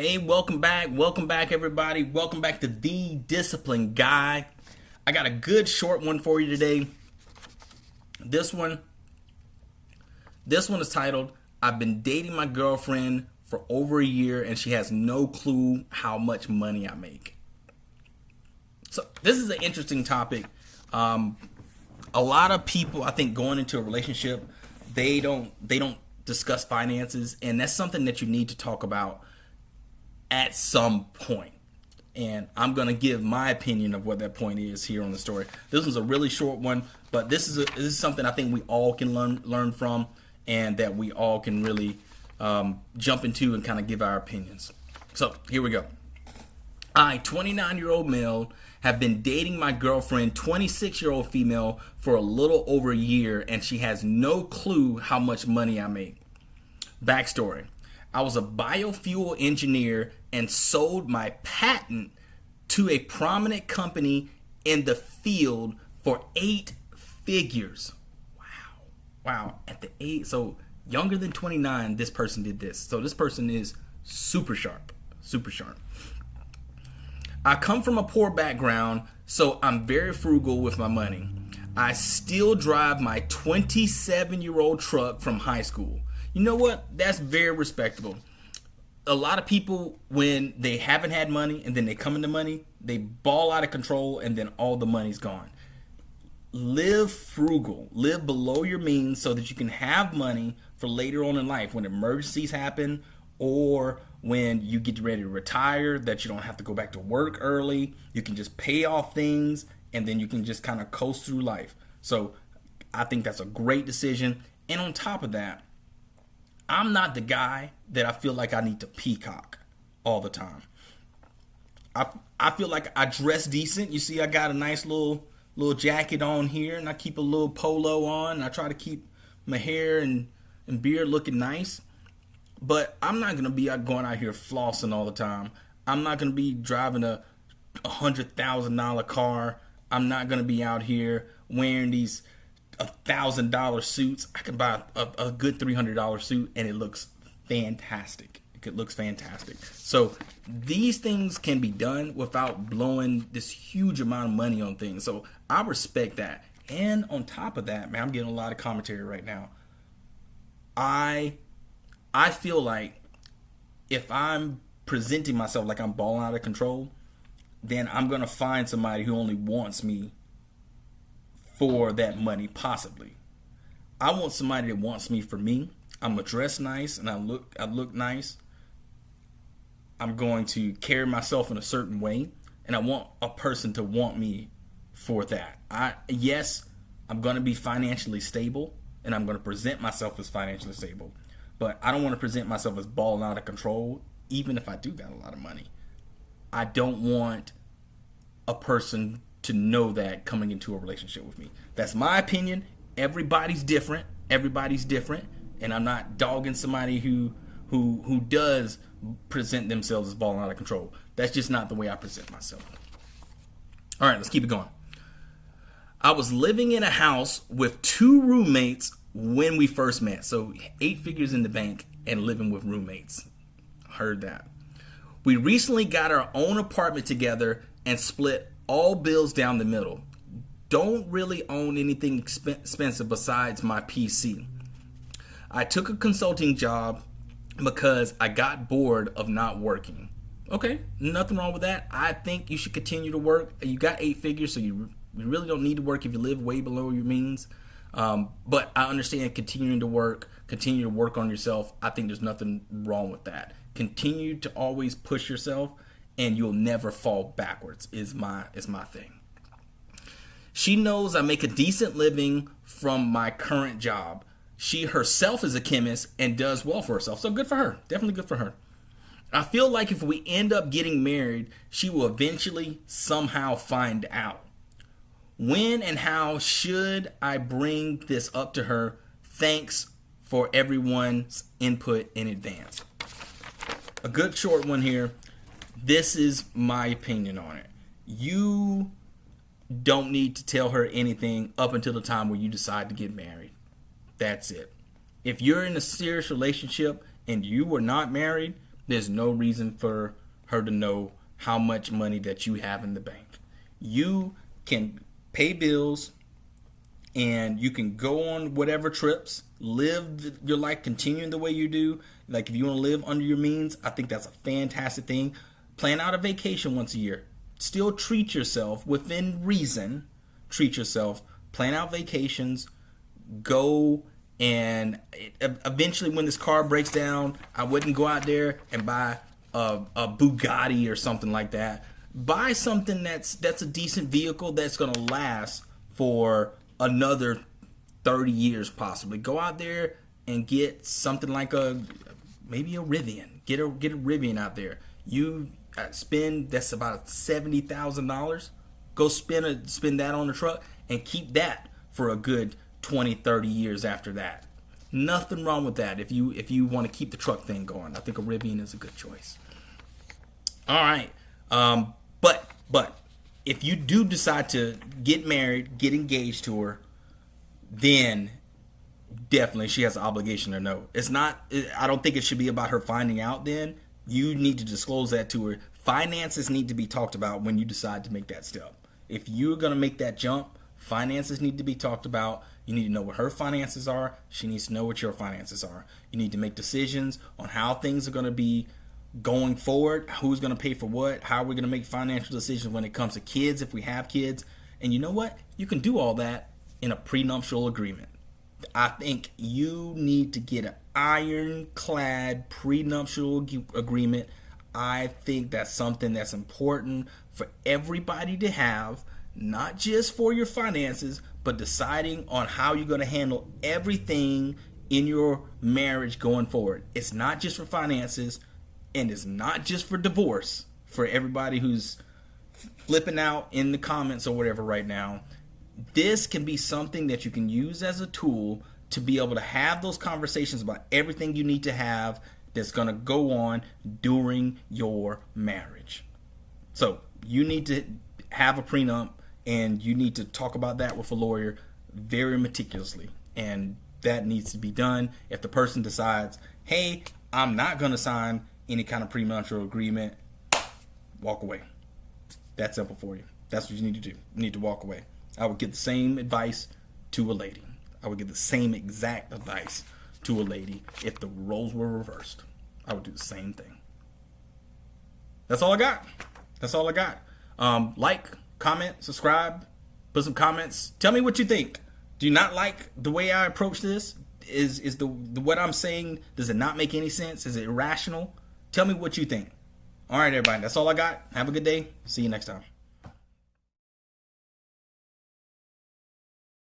Hey, welcome back. Welcome back, everybody. Welcome back to The Disciplined Guy. I got a good short one for you today. This one, this one is titled, I've been dating my girlfriend for over a year and she has no clue how much money I make. So this is an interesting topic. A lot of people, I think, going into a relationship, they don't discuss finances, and that's something that you need to talk about at some point. And I'm going to give my opinion of what that point is here on the story. This was a really short one, but this is something I think we all can learn from, and that we all can really jump into and kind of give our opinions. So here we go. I, 29-year-old male, have been dating my girlfriend, 26-year-old female, for a little over a year, and she has no clue how much money I make. Backstory. I was a biofuel engineer and sold my patent to a prominent company in the field for 8 figures. Wow. At the age, so younger than 29, this person did this. So this person is super sharp. I come from a poor background, so I'm very frugal with my money. I still drive my 27-year-old truck from high school. You know what? That's very respectable. A lot of people, when they haven't had money and then they come into money, they ball out of control and then all the money's gone. Live frugal. Live below your means so that you can have money for later on in life when emergencies happen, or when you get ready to retire, that you don't have to go back to work early. You can just pay off things and then you can just kind of coast through life. So I think that's a great decision. And on top of that, I'm not the guy that I feel like I need to peacock all the time. I feel like I dress decent. You see, I got a nice little jacket on here, and I keep a little polo on. And I try to keep my hair and beard looking nice. But I'm not going to be going out here flossing all the time. I'm not going to be driving a $100,000 car. I'm not going to be out here wearing these $1,000 suits. I can buy a good $300 suit and it looks fantastic. It looks fantastic. So these things can be done without blowing this huge amount of money on things. So I respect that. And on top of that, man, I'm getting a lot of commentary right now. I feel like if I'm presenting myself like I'm balling out of control, then I'm going to find somebody who only wants me for that money, possibly. I want somebody that wants me for me. I'm going to dress nice and I look nice. I'm going to carry myself in a certain way, and I want a person to want me for that. Yes, I'm going to be financially stable, and I'm going to present myself as financially stable. But I don't want to present myself as balling out of control, even if I do got a lot of money. I don't want a person to know that coming into a relationship with me. That's my opinion. Everybody's different. And I'm not dogging somebody who does present themselves as balling out of control. That's just not the way I present myself. All right, let's keep it going. I was living in a house with 2 roommates when we first met. So 8 figures in the bank and living with roommates. Heard that. We recently got our own apartment together and split all bills down the middle. Don't really own anything expensive besides my PC. I took a consulting job because I got bored of not working. Okay, nothing wrong with that. I think you should continue to work. You got 8 figures, so you really don't need to work if you live way below your means. But I understand continue to work on yourself. I think there's nothing wrong with that. Continue to always push yourself, and you'll never fall backwards is my thing. She knows I make a decent living from my current job. She herself is a chemist and does well for herself. So good for her. Definitely good for her. I feel like if we end up getting married, she will eventually somehow find out. When and how should I bring this up to her? Thanks for everyone's input in advance. A good short one here. This is my opinion on it. You don't need to tell her anything up until the time where you decide to get married. That's it. If you're in a serious relationship and you were not married, There's no reason for her to know how much money that you have in the bank. You can pay bills and you can go on whatever trips, live your life continuing the way you do. Like if you want to live under your means, I think that's a fantastic thing. Plan out a vacation once a year. Still treat yourself within reason. Treat yourself. Plan out vacations. Go and eventually when this car breaks down, I wouldn't go out there and buy a Bugatti or something like that. Buy something that's a decent vehicle that's going to last for another 30 years possibly. Go out there and get something like maybe a Rivian. Get a Rivian out there. You spend, that's about $70,000. Go spend that on the truck and keep that for a good 20, 30 years after that. Nothing wrong with that if you want to keep the truck thing going. I think a Rivian is a good choice. All right. But if you do decide to get married, get engaged to her, then definitely she has an obligation to know. I don't think it should be about her finding out then. You need to disclose that to her. Finances need to be talked about when you decide to make that step. If you're going to make that jump, finances need to be talked about. You need to know what her finances are. She needs to know what your finances are. You need to make decisions on how things are going to be going forward, who's going to pay for what, how we're going to make financial decisions when it comes to kids, if we have kids. And you know what? You can do all that in a prenuptial agreement. I think you need to get an ironclad prenuptial agreement. I think that's something that's important for everybody to have, not just for your finances, but deciding on how you're going to handle everything in your marriage going forward. It's not just for finances, and it's not just for divorce. For everybody who's flipping out in the comments or whatever right now, this can be something that you can use as a tool to be able to have those conversations about everything you need to have that's going to go on during your marriage. So you need to have a prenup, and you need to talk about that with a lawyer very meticulously. And that needs to be done. If the person decides, hey, I'm not going to sign any kind of prenuptial agreement, walk away. That's simple for you. That's what you need to do. You need to walk away. I would give the same advice to a lady. I would give the same exact advice to a lady if the roles were reversed. I would do the same thing. That's all I got. That's all I got. Like, comment, subscribe, put some comments. Tell me what you think. Do you not like the way I approach this? Is the what I'm saying, does it not make any sense? Is it irrational? Tell me what you think. All right, everybody. That's all I got. Have a good day. See you next time.